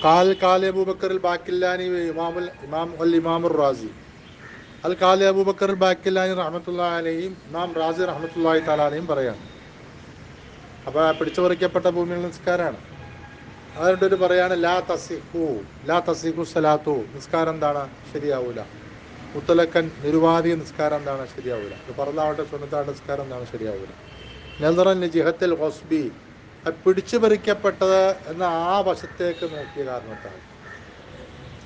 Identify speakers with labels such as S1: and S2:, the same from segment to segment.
S1: കാൽ കാലി അബൂബക്കർ അൽ ബാക്കില്ലാനി ഇമാമുർ റാസി. അൽ കാലി അബൂബക്കർ അൽ ബാക്കില്ലാനി റഹ്മത്തുള്ളാഹി അലൈഹിയും ഇമാം റാസി റഹ്മത്തുള്ളാഹി തആല അലൈഹിയും പറയാണ്. അപ്പോൾ പിടിച്ചു പറിക്കപ്പെട്ട ഭൂമിയിൽ നിസ്കാരമാണ്. അതുകൊണ്ടൊരു പറയാണ് ലാ തസിഖു സലാത്തു, നിസ്കാരം എന്താണ് ശരിയാവൂല. മുത്തലക്കൻ നിരുപാധിക നിസ്കാരം എന്താണ് ശരിയാവൂല. ഇത് ഫർളാവട്ടെ സുന്നത്താവട്ടെ നിസ്കാരം എന്താണ് ശരിയാവൂല. നദറൻ ജിഹത്തിൽ ഹൊസ്ബി, പിടിച്ചു പറിക്കപ്പെട്ടത് എന്ന ആ വശത്തേക്ക് നോക്കിയ കാരണത്താൽ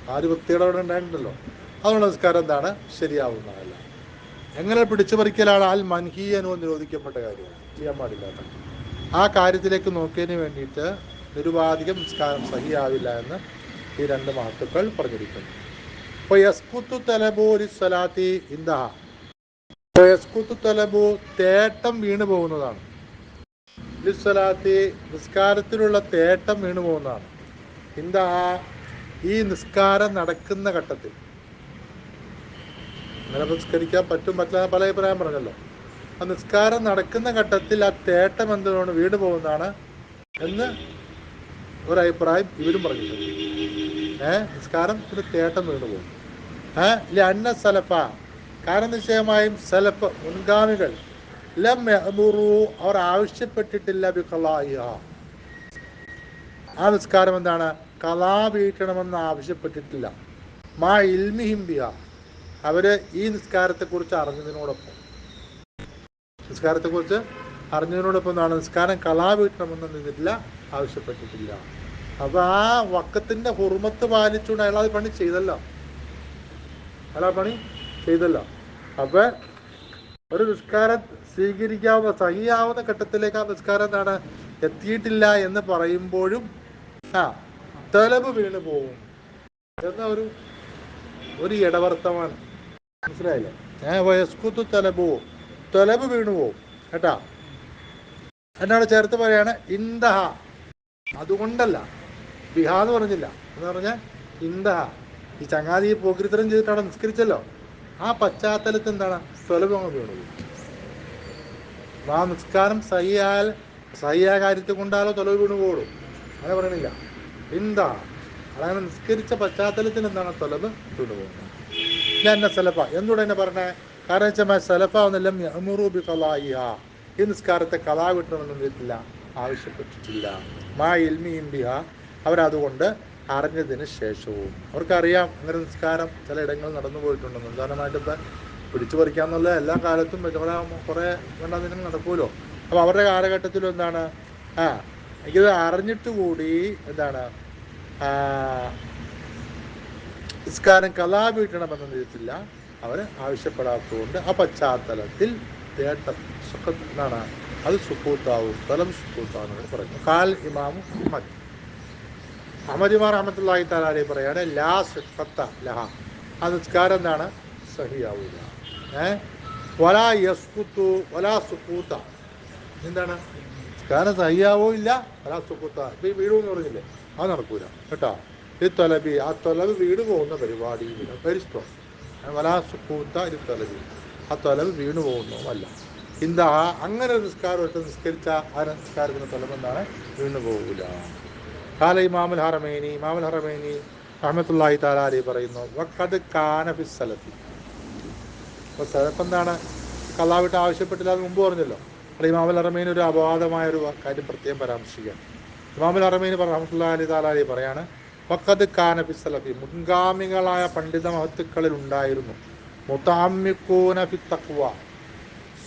S1: ആ ഒരു വ്യക്തിയുടെ അവിടെ ഉണ്ടായിട്ടുണ്ടല്ലോ, അതുകൊണ്ട് നിസ്കാരം എന്താണ് ശരിയാവുന്നതല്ല. എങ്ങനെ പിടിച്ചു പറിക്കലാണ് അൽ മൻഹിയനോ നിരോധിക്കപ്പെട്ട കാര്യമാണ്, ചെയ്യാൻ പാടില്ലാത്ത ആ കാര്യത്തിലേക്ക് നോക്കിയതിന് വേണ്ടിയിട്ട് നിരുപാധികം നിസ്കാരം സഹിയാവില്ല എന്ന് ഈ രണ്ട് മഹത്തുക്കൾ പറഞ്ഞിരിക്കുന്നു. അപ്പോൾ യസ്കുത്തു തലബു ലിസ്സലാത്തി ഇന്ദഹ, യസ്കുത്തു തലബു തേട്ടം വീണു പോകുന്നതാണ്, ലിസ്സലാത്തി നിസ്കാരത്തിലുള്ള തേട്ടം വീണു പോകുന്നതാണ്, ഇന്ദഹ ഈ നിസ്കാരം നടക്കുന്ന ഘട്ടത്തിൽ. അങ്ങനെ നിസ്കരിക്കാൻ പറ്റില്ല പല അഭിപ്രായം പറഞ്ഞല്ലോ. ആ നിസ്കാരം നടക്കുന്ന ഘട്ടത്തിൽ ആ തേട്ടം എന്തുകൊണ്ട് വീണു പോകുന്നതാണ് എന്ന് ഒരഭിപ്രായം ഇവരും പറഞ്ഞിട്ടുണ്ട്. നിസ്കാരത്തിന് തേട്ടം വീണു പോകും. അന്ന സലഫ, കാരണം നിശ്ചയമായും സലഫ് മുൻഗാമികൾ ലം യഅ്മുറു, അവർ ആവശ്യപ്പെട്ടിട്ടില്ല ബിഖളാഇഹ, ആ നിസ്കാരം എന്താണ് ഖളാ വീട്ടണമെന്ന് ആവശ്യപ്പെട്ടിട്ടില്ല. മാ ഇൽമിഹിം ബിഹ, അവര് ഈ നിസ്കാരത്തെക്കുറിച്ച് അറിഞ്ഞതിനോടൊപ്പം എന്താണ് നിസ്കാരം ഖളാ വീട്ടണമെന്ന് നിന്നിട്ടില്ല, ആവശ്യപ്പെട്ടിട്ടില്ല. അപ്പൊ ആ വക്കത്തിന്റെ ഹുർമത്ത് പാലിച്ചുകൊണ്ട് അയാൾ പണി ചെയ്തല്ലോ. അപ്പൊ ഒരു നിസ്കാരം സ്വീകരിക്കാവുന്ന സഹിയാവുന്ന ഘട്ടത്തിലേക്ക് ആ നിസ്കാരം എന്താണ് എത്തിയിട്ടില്ല എന്ന് പറയുമ്പോഴും തലബ് വീണ് പോകും എന്ന ഒരു ഇടവർത്തമാണ്. മനസ്സിലായില്ലേ? വയസ്കുത്തു തലബ് വീണു പോകും കേട്ടാ. എന്നോട് ചേർത്ത് പറയാണ് ഇന്ദഹ, അതുകൊണ്ടല്ല, ബിഹ എന്ന് പറഞ്ഞില്ല, എന്ന് പറഞ്ഞാൽ ഇന്ദഹ. ഈ ചങ്ങാതി പോക്രിത്തരം ചെയ്തിട്ട് അവിടെ നിസ്കരിച്ചല്ലോ, ആ പശ്ചാത്തലത്തിൽ എന്താണ് തലബ് അങ്ങ് വീണു പോകും. ആ നിസ്കാരം സഹിയായ കാര്യത്തിൽ കൊണ്ടാലോ തലവ് വീണു പോകും, അങ്ങനെ പറയണില്ല. എന്താ അതങ്ങനെ നിസ്കരിച്ച പശ്ചാത്തലത്തിൽ എന്താണ് തലബ് വീണു പോകുന്നത്. ഞാൻ സലഫ എന്തുകൂടെ എന്നെ പറഞ്ഞേ, കാരണം വെച്ചാൽ സലഫ ഒന്നെല്ലാം യഅ്മുറു ബിഖളാഇഹ, ഈ നിസ്കാരത്തെ ഖളാ വീട്ടണമെന്ന് ചെയ്തിട്ടില്ല, ആവശ്യപ്പെട്ടിട്ടില്ല. മാ ഇൽമിഹിം ബിഹ, അവരതുകൊണ്ട് അറിഞ്ഞതിന് ശേഷവും. അവർക്കറിയാം അങ്ങനെ നിസ്കാരം ചില ഇടങ്ങളിൽ നടന്നു പോയിട്ടുണ്ടെന്ന്. ഉദാഹരണമായിട്ട് ഇപ്പം പിടിച്ചു പറിക്കാന്നുള്ള എല്ലാ കാലത്തും കുറേ വേണ്ടാതിനങ്ങൾ നടക്കുമല്ലോ. അപ്പോൾ അവരുടെ കാലഘട്ടത്തിലും എന്താണ് എനിക്കിത് അറിഞ്ഞിട്ട് കൂടി എന്താണ് നിസ്കാരം ഖളാ വീട്ടണമെന്ന് ചെയ്തിട്ടില്ല, അവർ ആവശ്യപ്പെടാത്തതുകൊണ്ട് ആ പശ്ചാത്തലത്തിൽ തേട്ടം എന്താണ് അത് സുക്കൂത്താവും, തലം സുക്കൂത്താവുന്നത് പറയുന്നു. കാൽ ഇമാമു അഹ്മദ് ഇമാം റഹ്മത്തുള്ളാഹി തആല അലൈഹി പറയാണ് ലാ സിഹ്ഹത്ത ലഹ, ആ നിസ്കാരം എന്താണ് സഹിയാവൂല. വലാ യസ്കുത്തു വലാ സുക്കൂത്ത, എന്താണ് നിസ്കാരം സഹിയാവോ ഇല്ല, വലാ സുക്കൂത്ത, ഇപ്പം ഈ വീട് എന്ന് പറഞ്ഞില്ലേ, അത് നടക്കൂല കേട്ടോ. ഈ തൊലബി, ആ തൊലബ് വീട് പോകുന്ന പരിപാടിയില്ല, വെരി സ്ട്രോങ്. വലാ സുക്കൂത്ത ഇത് തൊലബി, ആ തൊലബ് വീണു പോകുന്നതുമല്ല. എന്താ അങ്ങനെ ഒരു നിസ്കാരം എടുത്ത് നിസ്കരിച്ച ആ നിസ്കാരത്തിന് തൊലബ് എന്താണ് വീണു പോകൂല. കാല ഇമാമുൽ ഹറമൈനി റഹ്മത്തുള്ളാഹി തആല അലൈഹി പറയുന്നു വഖദ് കാന ഫി സലഫി, അപ്പോൾ സലഫ് എന്താണ് ഖളാ വീട്ട് ആവശ്യപ്പെട്ടില്ല എന്ന് മുമ്പ് പറഞ്ഞല്ലോ. അപ്പോൾ ഇമാമുൽ ഹറമൈനി ഒരു അപവാദമായ ഒരു കാര്യം പ്രത്യേകം പരാമർശിക്കുകയാണ്. ഇമാമുൽ ഹറമൈനി റഹ്മത്തുള്ളാഹി തആല അലൈഹി പറയാണ് വഖദ് കാന ഫി സലഫി, മുൻഗാമികളായ പണ്ഡിത മഹത്തുക്കളിൽ ഉണ്ടായിരുന്നു, മുതഅമ്മിഖൂന ഫി തഖ്വ,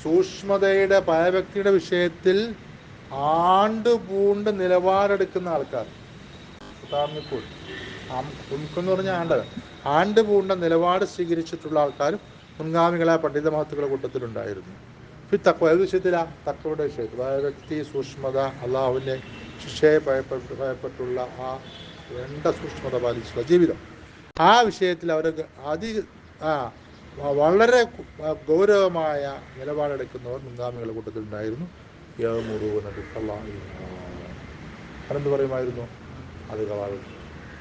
S1: സൂക്ഷ്മതയുടെ ഭയഭക്തിയുടെ വിഷയത്തിൽ ആണ്ടുപൂണ്ട് നിലപാടെടുക്കുന്ന ആൾക്കാർ. എന്ന് പറഞ്ഞാൽ ആണ്ടുപൂണ്ട നിലപാട് സ്വീകരിച്ചിട്ടുള്ള ആൾക്കാരും മുൻഗാമികളായ പണ്ഡിത മഹത്തുക്കളുടെ കൂട്ടത്തിലുണ്ടായിരുന്നു. ഫി തഖ്വ, ഏത് വിഷയത്തിലാ? തഖ്വയുടെ വിഷയത്തിൽ, ഭയഭക്തി, സൂക്ഷ്മത, അള്ളാഹുവിൻ്റെ ശിക്ഷയെ ഭയപ്പെട്ടുള്ള ആ വേണ്ട സൂക്ഷ്മത പാലിച്ചുള്ള ജീവിതം, ആ വിഷയത്തിൽ അവർ വളരെ ഗൗരവമായ നിലപാടെടുക്കുന്നവർ മുൻഗാമികളുടെ കൂട്ടത്തിലുണ്ടായിരുന്നു. യഅ്മുറൂന ബിഖളാഇഹ, അതെന്ത് പറയുമായിരുന്നു, അത് ഖളാ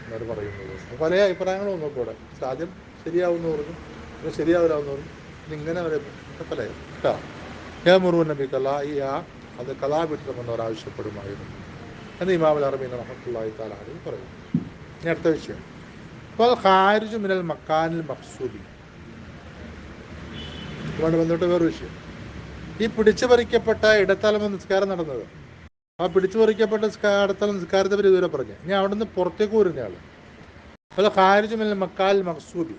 S1: എന്നവർ പറയുന്നത്. പല അഭിപ്രായങ്ങളും വന്നപ്പോൾ ഇവിടെ ആദ്യം ശരിയാവുമെന്ന് പറഞ്ഞു, പിന്നെ ശരിയാവില്ലാവുന്ന പറഞ്ഞു, ഇങ്ങനെ അവർ പല കേട്ടോ. യഅ്മുറൂന ബിഖളാഇഹ, അത് ഖളാ വീട്ടണമെന്ന് അവർ ആവശ്യപ്പെടുമായിരുന്നു എന്ന് ഇമാമുൽ ഹറമൈനി റഹ്മത്തുള്ളാഹി തആല അലൈഹി പറയുന്നു. അടുത്ത വിഷയം. അപ്പോൾ ഖാരിജു മിനൽ മക്കാനിൽ മഖ്സൂബി, അതുകൊണ്ട് ബന്ധപ്പെട്ട് വേറൊരു വിഷയം. ഈ പിടിച്ചു പറിക്കപ്പെട്ട ഇടത്തലമ നിസ്കാരം നടന്നത്, ആ പിടിച്ചു പറിക്കപ്പെട്ട ഇടത്തല നിസ്കാരത്തെ പറ്റി ഇതുവരെ പറഞ്ഞു. ഇനി അവിടെ നിന്ന് പുറത്തേക്ക് വരുന്നയാൾ അപ്പോൾ ഖാരിജു മിനൽ മക്കാൽ മഖ്സൂബി,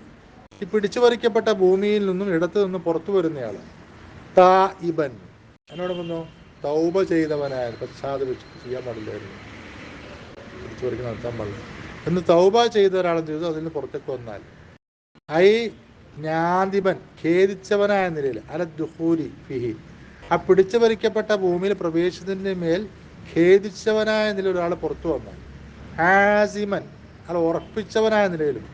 S1: ഈ പിടിച്ചു പറിക്കപ്പെട്ട ഭൂമിയിൽ നിന്നും ഇടത്തു നിന്നും പുറത്തു വരുന്നയാൾ താഇബൻ, എന്നോട് വന്നു തൗബ ചെയ്തവനായ, പശ്ചാത്തപിച്ചു ചെയ്യാൻ പാടില്ലായിരുന്നു, പിടിച്ചു പറിക്കുന്ന നടത്താൻ പാടില്ല എന്ന് തൗബ ചെയ്ത ഒരാളും ചെയ്തു അതിൽ നിന്ന് പുറത്തേക്ക് വന്നാൽ, ഐ ജ്ഞാതിബൻ ഖേദിച്ചവനായ നിലയിൽ, അല ദുഖൂലി ഫിഹി, ആ പിടിച്ചു പറിക്കപ്പെട്ട ഭൂമിയിൽ പ്രവേശിച്ചതിൻ്റെ മേൽ ഖേദിച്ചവനായ നിലയിൽ ഒരാൾ പുറത്തു വന്നാൽ, ഹാസിമൻ അത് ഉറപ്പിച്ചവനായ നിലയിലും,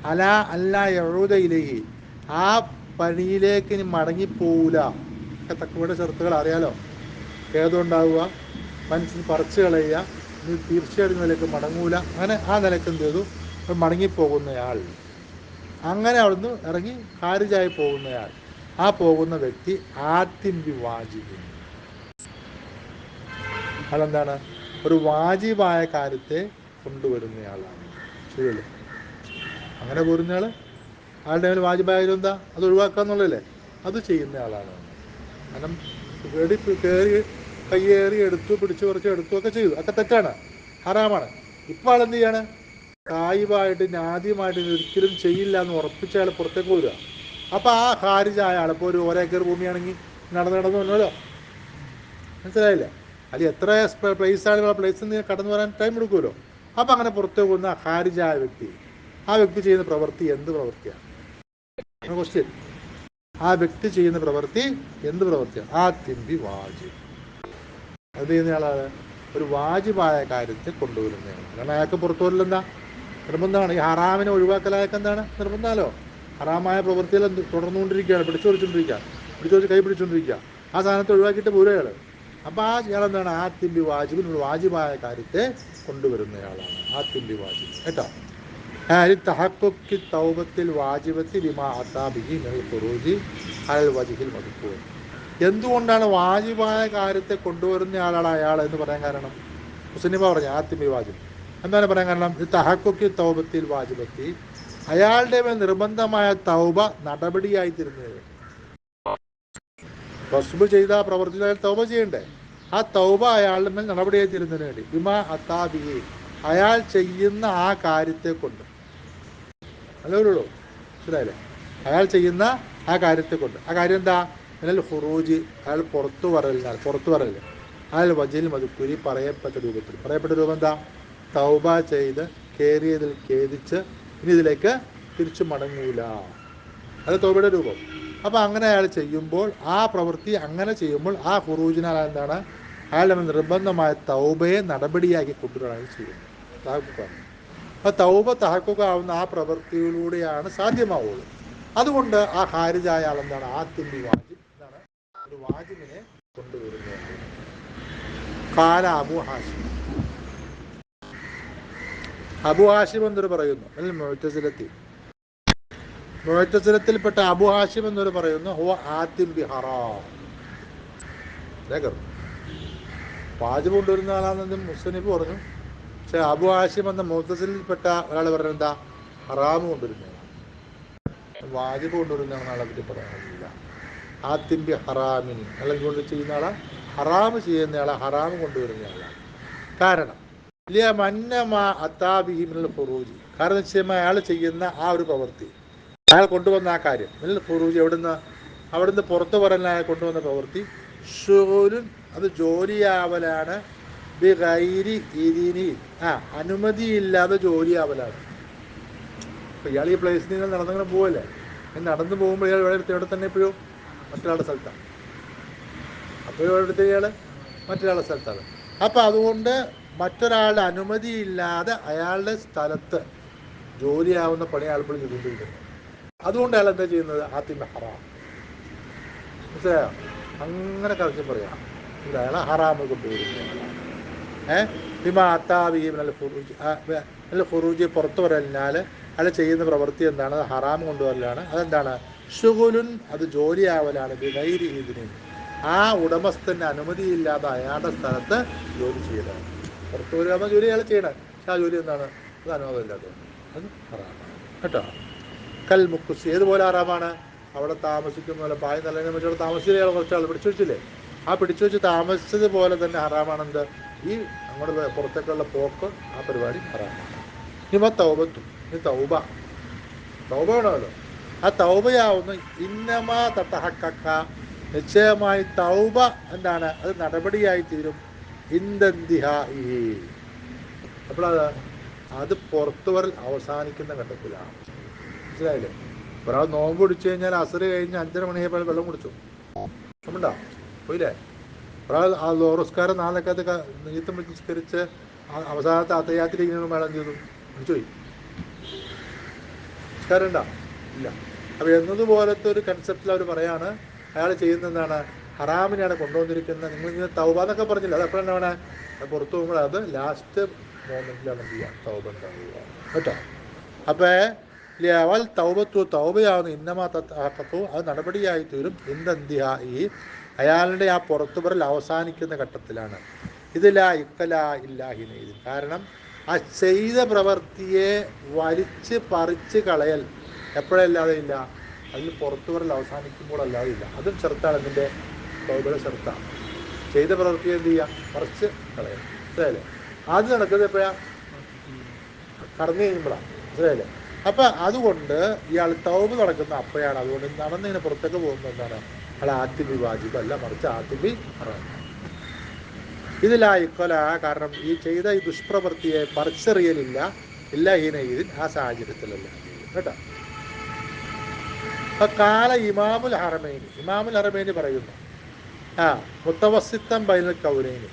S1: അല അല്ല യഊദയിലേഹി, ആ പണിയിലേക്ക് ഇനി മടങ്ങിപ്പോവില്ല. തക്കവയുടെ ഷർത്തുകൾ അറിയാലോ, ഖേദമുണ്ടാവുക, മനസ്സിന് പറിച്ചു കളയുക, ഇനി തീർച്ചയായിട്ടും നിലയ്ക്ക് മടങ്ങൂല, അങ്ങനെ ആ നിലയ്ക്ക് എന്ത് ചെയ്തു മടങ്ങിപ്പോകുന്നയാൾ, അങ്ങനെ അവിടുന്ന് ഇറങ്ങി ഖാരിജായി പോകുന്നയാൾ, ആ പോകുന്ന വ്യക്തി ആത്തിമ്പി വാജിബ്, അതെന്താണ് ഒരു വാജിബായ കാര്യത്തെ കൊണ്ടുവരുന്നയാളാണ്. ശരിയല്ലേ? അങ്ങനെ പോരുന്നയാൾ ആളുടെ മേൽ വാജിബായാലും എന്താ അത് ഒഴിവാക്കുക എന്നുള്ളതല്ലേ, അത് ചെയ്യുന്നയാളാണ്. കാരണം കയറി കയ്യേറി എടുത്തു, പിടിച്ചു പറിച്ച് എടുത്തു ഒക്കെ ചെയ്തു, ഒക്കെ തെറ്റാണ്, ഹറാമാണ്. ഇപ്പോൾ ആളെന്ത് ചെയ്യാണ്? കായികമായിട്ട് ആദ്യമായിട്ട് ഒരിക്കലും ചെയ്യില്ല എന്ന് ഉറപ്പിച്ച ആൾ പുറത്തേക്ക് പോരുക. അപ്പോൾ ആ ഖാരിജായ ആൾ, ഇപ്പോൾ ഒരു ഒരേക്കർ ഭൂമിയാണെങ്കിൽ നടന്നു വന്നല്ലോ, മനസ്സിലായില്ലേ? അതിൽ എത്ര പ്ലേസാണ്, ആ പ്ലേസിൽ നിന്ന് കടന്നു വരാൻ ടൈം എടുക്കുമല്ലോ. അപ്പം അങ്ങനെ പുറത്തേക്ക് പോകുന്ന ഖാരിജായ വ്യക്തി, ആ വ്യക്തി ചെയ്യുന്ന പ്രവൃത്തി എന്ത് പ്രവൃത്തിയാണ്? ക്വസ്റ്റ്യൻ. ആ വ്യക്തി ചെയ്യുന്ന പ്രവൃത്തി എന്ത് പ്രവൃത്തിയാണ്? ആ തിമ്പി വാജിബ്. അത് ചെയ്യുന്നയാളാണ് ഒരു വാജിബായ കാര്യത്തെ കൊണ്ടുവരുന്നതാണ്. കാരണം അയാൾക്ക് പുറത്തു വരില്ലെന്താ നിർബന്ധമാണ്. ഈ ഹറാമിനെ ഒഴിവാക്കലായൊക്കെ എന്താണ് നിർബന്ധമല്ലോ. ഹറാമായ പ്രവൃത്തിയിൽ തുടർന്നുകൊണ്ടിരിക്കുകയാണ്, പിടിച്ചു പറിച്ചുകൊണ്ടിരിക്കുക, കൈ പിടിച്ചുകൊണ്ടിരിക്കുക, ആ സാധനത്തെ ഒഴിവാക്കിയിട്ട് പോരുകയാണ്. അപ്പോൾ ആ ഇയാളെന്താണ്? ആ തിമ്പി വാജിബിൽ വാജിബായ കാര്യത്തെ കൊണ്ടുവരുന്നയാളാണ് ആ തിമ്പി വാജിബ്, കേട്ടോ. തഹഖുഖി തൗബത്തിൽ വാജിബത്തി ബിമാ അതാബിഹി മിനൽ ഖുറൂജി അലൽ വജ്ഹിൽ മദ്കൂർ. എന്തുകൊണ്ടാണ് വാജിബായ കാര്യത്തെ കൊണ്ടുവരുന്ന ആളാണ് അയാൾ എന്ന് പറയാൻ കാരണം? മുസ്ലിമ പറഞ്ഞു ആത്തിമി വാജിബ്. എന്താണ് പറയാൻ കാരണം? തഹഖുഖി തൗബത്തിൽ വാജിബത്തി, അയാളുടെ മേൽ നിർബന്ധമായ തൗബ നടപടിയായി തീരുന്നത്. റസ്ബ് ചെയ്ത പ്രവർത്തിച്ച അയാൾ തൗബ ചെയ്യണ്ടേ? ആ തൗബ അയാളുടെ മേൽ നടപടിയായി തീരുന്നതിന് വേണ്ടി ബിമാ അതാബിഹി, അയാൾ ചെയ്യുന്ന ആ കാര്യത്തെ കൊണ്ട്, അതേയുള്ളൂ, മനസ്സിലായില്ലേ? അയാൾ ചെയ്യുന്ന ആ കാര്യത്തെ കൊണ്ട്. ആ കാര്യം എന്താ? എന്നാൽ ഖുറൂജ്, അയാൾ പുറത്തു പറയൽ, അയാൾ വജ്ഹിൽ മദ്കൂരി, പറയപ്പെട്ട രൂപം എന്താ? തൗബ ചെയ്ത് കയറിയതിൽ ഖേദിച്ച് ഇനി ഇതിലേക്ക് തിരിച്ചു മടങ്ങൂല, അത് തൗബയുടെ രൂപം. അപ്പം അങ്ങനെ അയാൾ ചെയ്യുമ്പോൾ, ആ പ്രവൃത്തി അങ്ങനെ ചെയ്യുമ്പോൾ ആ ഖുറൂജിനാൽ എന്താണ്? അയാളുടെ നിർബന്ധമായ തൗബയെ നടപടിയാക്കി കൊണ്ടുവരാൻ ചെയ്യുന്നത്. തഹഖുഖാണ്. അപ്പോൾ തൗബ തഹഖുഖാവുന്ന ആ പ്രവൃത്തിയിലൂടെയാണ് സാധ്യമാവുള്ളൂ. അതുകൊണ്ട് ആ ഖാരിജായ ആളെന്താണ്? ആ തിമ്പി വാജിബ്, എന്താണ്? ഒരു വാജിബിനെ കൊണ്ടുവരുന്നത്. ഖാല അബു ഹാഷിം, അബു ഹാഷിം എന്നൊരു പറയുന്നു, മുഅ്തസിലത്തിൽപ്പെട്ട അബു ഹാഷിം എന്നൊരു പറയുന്നു, ഹുവ ആത്തിം ബി ഹറാം, വാജിബ് കൊണ്ടുവരുന്ന ആളാണെന്ന് മുസ്ലിം പറഞ്ഞു. പക്ഷെ അബു ഹാഷിം എന്ന മുഅ്തസിലിൽപ്പെട്ട ഒരാൾ പറഞ്ഞത് എന്താ? ഹറാമ് കൊണ്ടുവരുന്നതാണ്, വാജിബ് കൊണ്ടുവരുന്നതാണ് ആളെ പറ്റി പറയാനില്ല. ആത്തിം ബി ഹറാമിൻ, അല്ലെങ്കിൽ കൊണ്ട് ചെയ്യുന്ന ആളെ, ഹറാമ് ചെയ്യുന്ന ആളെ ഹറാമ് കൊണ്ടുവരുന്ന ആളാണ്. കാരണം ഖുറൂജി, കാരണം നിശ്ചയമായി അയാൾ ചെയ്യുന്ന ആ ഒരു പ്രവൃത്തി, അയാൾ കൊണ്ടുവന്ന ആ കാര്യം മിനൽ ഖുറൂജി, അവിടുന്ന് പുറത്തു പറയാൻ അയാൾ കൊണ്ടുവന്ന പ്രവൃത്തി ശുഗുലുൻ, അത് ജോലിയാവലാണ്, ബി ഗൈരി ഇദിനി, അനുമതിയില്ലാതെ ജോലിയാവലാണ്. അപ്പോൾ ഇയാൾ ഈ പ്ലേസിൽ നിന്ന് നടന്നിങ്ങനെ പോവല്ലേ, നടന്നു പോകുമ്പോൾ ഇയാൾ ഇവിടെ തന്നെ എപ്പോഴും മറ്റൊരാളുടെ സ്ഥലത്താണ്, അപ്പോൾ ഇവിടെ ഇയാൾ മറ്റൊരാളുടെ സ്ഥലത്താണ്. അപ്പം അതുകൊണ്ട് മറ്റൊരാളുടെ അനുമതിയില്ലാതെ അയാളുടെ സ്ഥലത്ത് ജോലിയാവുന്ന പണി അയാൾ ഇപ്പോൾ ചെയ്തുകൊണ്ടിരിക്കുന്നത്. അതുകൊണ്ട് അയാൾ എന്താ ചെയ്യുന്നത്? ആത്തിം ഹറാം, മനസ്സിലായോ? അങ്ങനെ കറക്റ്റ് പറയാം, അയാൾ ഹറാമ് കൊണ്ടുവരുന്നതാണ്. ഖുറൂജി പുറത്തു പറഞ്ഞാൽ അയാൾ ചെയ്യുന്ന പ്രവൃത്തി എന്താണ്? ഹറാം കൊണ്ടുവരലാണ്. അതെന്താണ്? ശുഗുലുൻ, അത് ജോലിയാവലാണ്, ബിഗൈരി ഇദ്നിൻ, ആ ഉടമസ്ഥൻ്റെ അനുമതിയില്ലാതെ അയാളുടെ സ്ഥലത്ത് ജോലി ചെയ്യലാണ്. പുറത്തു വരാവുന്ന ജോലി അയാൾ ചെയ്യണം, പക്ഷെ ആ ജോലി എന്താണ്? അത് അനുവാദമില്ലാത്തതാണ്, അത് ഹറാമാണ് കേട്ടോ. കൽ മുക്കുസ് ഏതുപോലെ ഹറാമാണ്? അവിടെ താമസിക്കുന്ന പോലെ പായ നല്ലതിനെ പറ്റി താമസിച്ചില്ല, കുറച്ചാൾ പിടിച്ചു വെച്ചില്ലേ, ആ പിടിച്ചു വെച്ച് താമസിച്ചതുപോലെ തന്നെ ഹറാമാണെന്ത്? ഈ അങ്ങോട്ട് പുറത്തേക്കുള്ള പോക്ക്, ആ പരിപാടി ഹറാമാണ്. ഇനിമ തൗബത്തും, ഈ തൗബ വേണമല്ലോ. ആ തൗബയാവുന്ന ഇന്നമാ തട്ടഹക്ക, നിശ്ചയമായി തൗബ എന്താണ്? അത് നടപടിയായി തീരും ഇന്ദന്തിഹ. അപ്പോഴത് അത് പുറത്തു വരൽ അവസാനിക്കുന്ന ഘട്ടത്തിലാണ്. മനസ്സിലായില്ലേ? ഒരാൾ നോമ്പ് പിടിച്ചു കഴിഞ്ഞാൽ അസർ കഴിഞ്ഞ് 5:30 മണിയായപ്പോൾ വെള്ളം കുടിച്ചു, നമ്മണ്ടാ പോയില്ലേ? ഒരാൾ ആ ലോറസ്കാരം 4 നീത്തം നിസ്കരിച്ച് അവസാനത്തെ അത്തയ്യാത്തിരിക്കുന്ന വേളം എന്ത് ചെയ്തു? കുടിച്ചുപോയി. നിസ്കാരം ഉണ്ടോ? ഇല്ല. അപ്പോൾ എന്നതുപോലത്തെ ഒരു കൺസെപ്റ്റിൽ അവർ പറയാണ് അയാൾ ചെയ്യുന്ന എന്താണ്? ഹറാമിനെയാണ് കൊണ്ടുവന്നിരിക്കുന്നത്. നിങ്ങളിങ്ങനെ തൗബ എന്നൊക്കെ പറഞ്ഞില്ല, അത് എപ്പോഴെന്താണ് പുറത്തു പോകുമ്പോൾ അത് ലാസ്റ്റ് മോമെന്റിലാണ് എന്ത് ചെയ്യുക? തൗബ ഉണ്ടാവുക കേട്ടോ. അപ്പോൾ അവൽ തൗബയാവുന്ന ഇന്നമാ തത്തു, അത് നടപടിയായി തീരും എന്തെന്തിയാ ഈ അയാളുടെ ആ പുറത്തു പറൽ അവസാനിക്കുന്ന ഘട്ടത്തിലാണ്. ഇതിലാ ഇക്കലാ ഇല്ലാഹിനെയ്ത്. കാരണം ആ ചെയ്ത പ്രവൃത്തിയെ വലിച്ച് പറിച്ച് കളയൽ എപ്പോഴല്ലാതെ ഇല്ല, അതിൽ പുറത്തു വരൽ അവസാനിക്കുമ്പോൾ അല്ലാതെ ഇല്ല. അതും ചെറുത്താണ്, ഇതിൻ്റെ തൗബയുടെ ചെറുത്താണ്. ചെയ്ത പ്രവൃത്തിയെ എന്ത് ചെയ്യുക? പറിച്ച് കളയൽ. മനസ്സിലായില്ലേ? ആദ്യം നടക്കുന്നത് എപ്പോഴാണ്? കടന്നു കഴിയുമ്പോഴാണ്. മനസ്സിലായില്ലേ? അപ്പം അതുകൊണ്ട് ഇയാൾ തൗബ നടക്കുന്ന അപ്പോഴാണ്. അതുകൊണ്ട് നടന്നിങ്ങനെ പുറത്തേക്ക് പോകുമ്പോൾ എന്താണ്? അയാൾ ആത്തിബി വാജിബ് അല്ല, മറിച്ച് ആത്തിബി ഹറാം. ഇതിലായിക്കൊല, കാരണം ഈ ചെയ്ത ഈ ദുഷ്പ്രവൃത്തിയെ പറിച്ചെറിയലില്ല ഇല്ല ഇതിൽ ആ സാഹചര്യത്തിലല്ല കേട്ടോ. അപ്പൊ കാല ഇമാമുൽ ഹറമൈനി പറയുന്നു, മുത്തവസിത്തം ബൈനൽ കൗലൈനി,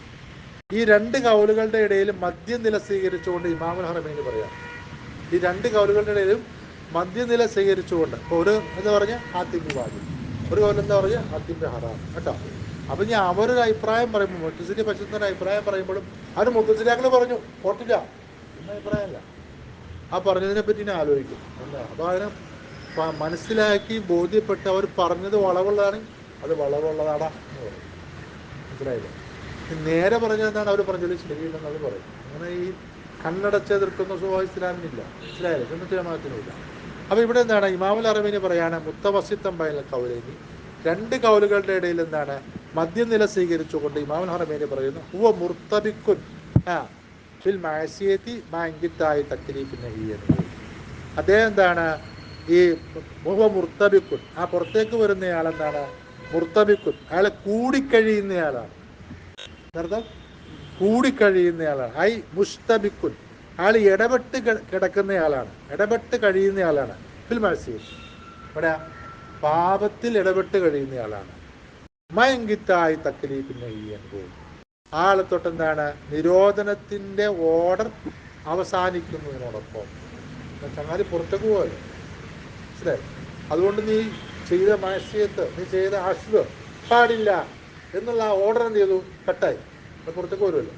S1: ഈ 2 കൗലുകളുടെ ഇടയിലും മധ്യനില സ്വീകരിച്ചുകൊണ്ട് ഇമാമുൽ ഹറമൈനി പറയാം. ഈ 2 കൗലുകളുടെ ഇടയിലും മധ്യനില സ്വീകരിച്ചുകൊണ്ട്, ഇപ്പോൾ ഒരു എന്താ പറഞ്ഞാൽ ആത്തിബി വാജിബ്, ഒരു കൗൽ എന്താ പറഞ്ഞാൽ ആത്തിബി ഹറാം കേട്ടോ. അപ്പം ഞാൻ അവരൊരു അഭിപ്രായം പറയുമ്പോൾ, മുത്തസിലി പശുത്തൊരു അഭിപ്രായം പറയുമ്പോഴും അവർ മുത്തസിലാക്കൾ പറഞ്ഞു പോട്ടില്ല എന്ന അഭിപ്രായമല്ല, ആ പറഞ്ഞതിനെ പറ്റി ഞാൻ ആലോചിക്കും എന്താ. അപ്പോൾ അതിനെ മനസ്സിലാക്കി ബോധ്യപ്പെട്ട് അവർ പറഞ്ഞത് വളവുള്ളതാണെങ്കിൽ അത് വളവുള്ളതാടാ എന്ന് പറയും. മനസ്സിലായില്ലേ? നേരെ പറഞ്ഞത് എന്താണ്? അവർ പറഞ്ഞത് ശരിയില്ലെന്ന് അത് പറയും. അങ്ങനെ ഈ കണ്ണടച്ച് എതിർക്കുന്ന സ്വഭാവം ഇസ്ലാമിനില്ല. മനസ്സിലായില്ലേ? സുന്നത്ത് ജമാഅത്തിനുമില്ല. അപ്പോൾ ഇവിടെ എന്താണ് ഇമാമുൽ ഹറമൈനി പറയാണ് മുത്തവസിത്തം ബൈനൽ കൗലൈനി, 2 കൗലുകളുടെ ഇടയിൽ എന്താണ് മധ്യനില സ്വീകരിച്ചുകൊണ്ട് ഇമാമുൽ ഹറമൈനി പറയുന്നു ഹുവ മുർത്തബിക്കുൻ ഫിൽ മഅസിയതി മഅൻഗിത്തായി തക്ലീഫിൻ നഹിയ്യൻ. അദ്ദേഹം എന്താണ് ഈ ഹുവ മുർത്തബിക്കുൻ, ആ പുറത്തേക്ക് വരുന്നയാളെന്താണ്? മുർത്തബിക്കുൻ, അയാൾ കൂടിക്കഴിയുന്നയാളാണ്. അർത്ഥം കൂടിക്കഴിയുന്നയാളാണ്. ഐ മുസ്തബിക്കുൻ, അയാൾ ഇടപെട്ട് കിടക്കുന്നയാളാണ്, ഇടപെട്ട് കഴിയുന്നയാളാണ്. ഫിൽ മഅസിയതി, ഇവിടെ പാപത്തിൽ ഇടപെട്ട് കഴിയുന്നയാളാണ്. മയങ്കിത്തായി തക്ലീഫിൻ നഹിയ്യൻ, ആളെ തൊട്ട് എന്താണ് നിരോധനത്തിൻ്റെ ഓർഡർ അവസാനിക്കുന്നതിനോടൊപ്പം. ചങ്ങാതി പുറത്തേക്ക് പോകല്ലോ, മനസ്സിലായി? അതുകൊണ്ട് നീ ചെയ്ത മാസ്യത്ത്, നീ ചെയ്ത അശ്വ പാടില്ല എന്നുള്ള ആ ഓർഡർ എന്ത് ചെയ്തു? കട്ടായി, പുറത്തേക്ക് വരുമല്ലോ.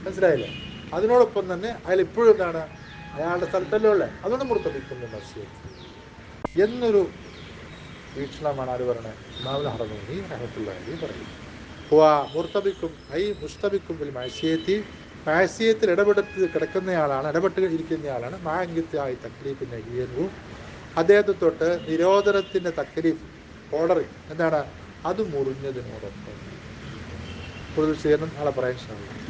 S1: മനസ്സിലായില്ലേ? അതിനോടൊപ്പം തന്നെ അയാൾ ഇപ്പോഴും എന്താണ് അയാളുടെ സ്ഥലത്തല്ലേ ഉള്ളത്, അതുകൊണ്ട് മുർത്തബിക്കുന്നു മാസ്യത്ത് എന്നൊരു വീക്ഷണമാണ് ആര് പറയണേ? ഇമാമുൽ ഹറമൈനി റഹ്മത്തുള്ളാഹി പറയും. മുർത്തബിക്കും ഐ മുസ്തബിക്കും ബിൽ മഅസിയത്തി, മഅസിയത്തിൽ ഇടപെട്ട് കിടക്കുന്നയാളാണ്, ഇടപെട്ട് ഇരിക്കുന്നയാളാണ്. മാഅൻഗിത്തായി തക്ലീഫിൻ നഹിയ്യൻ, അദ്ദേഹത്തെ തൊട്ട് നിരോധനത്തിൻ്റെ തക്ലീഫ് ഓർഡർ എന്താണ്? അത് മുറിഞ്ഞതിനോടൊപ്പം. കൂടുതൽ ചെയ്യുന്ന ആളെ പറയാൻ ശ്രമിക്കും.